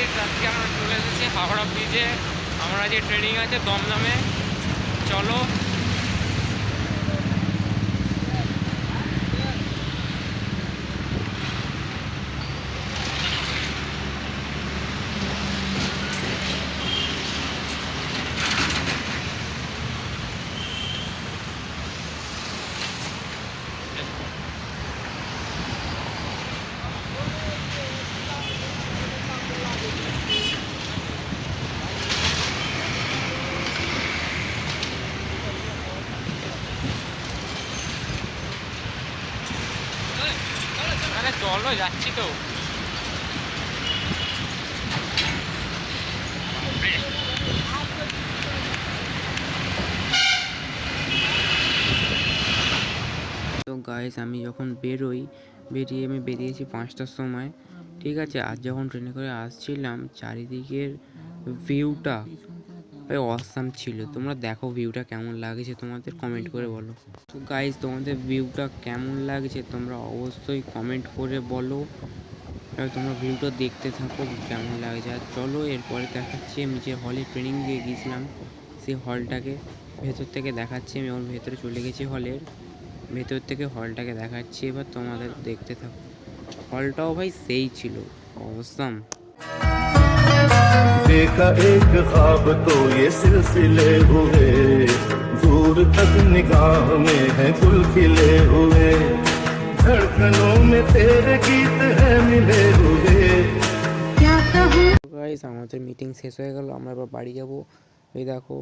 Guys, আজকে আমরা চলে এসেছি হাওড়া ব্রিজে। আমরা যে ট্রেনিং আছে দমদমে, চলো। আরে চলো, যাচ্ছি তো। তো গাইস, আমি যখন আমি বেরিয়েছি 5টার সময়, ঠিক আছে। আর যখন ট্রেনে করে আসছিলাম, চারিদিকের ভিউটা ভাই অসাম ছিল। তোমরা দেখো ভিউটা কেমন লাগছে, তোমাদের কমেন্ট করে বলো। তো গাইস, তোমাদের ভিউটা কেমন লাগছে তোমরা অবশ্যই কমেন্ট করে বলো। এবার তোমরা ভিউটা দেখতে থাকো কেমন লাগছে। আর চলো, এরপরে দেখাচ্ছি আমি যে হলে ট্রেনিং দিয়ে গিয়েছিলাম, সেই হলটাকে ভেতর থেকে দেখাচ্ছি। আমি ওর ভেতরে চলে গেছি, হলের ভেতর থেকে হলটাকে দেখাচ্ছি। এবার তোমাদের দেখতে থাকো। হলটাও ভাই সেই ছিল, অসাম। देखा एक ख्वाब तो ये सिलसिले हुए, दूर तक निगाह में है गुल खिले हुए, धड़कनों में तेरे गीत है मिले हुए। গাইস, আমাদের মিটিং শেষ হয়ে গেল, আমরা এবার বাড়ি যাব। এই দেখো,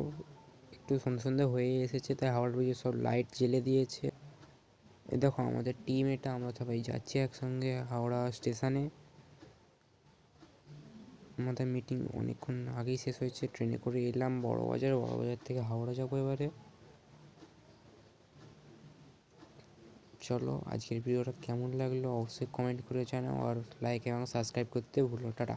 একটু সন্ধ্যে সন্ধ্যে হয়ে এসেছে, তাই হাওড়া ব্রিজে সব লাইট জ্বেলে দিয়েছে। এই দেখো আমাদের টিম, এটা আমরা সবাই যাচ্ছি একসঙ্গে হাওড়া স্টেশনে। আমাদের মিটিং অনেকক্ষণ আগেই শেষ হয়েছে, ট্রেনে করে এলাম বড়বাজার থেকে হাওড়া যাবো এবারে। চলো, আজকের ভিডিওটা কেমন লাগলো অবশ্যই কমেন্ট করে জানাও, আর লাইক এবং সাবস্ক্রাইব করতে ভুলো। টাটা।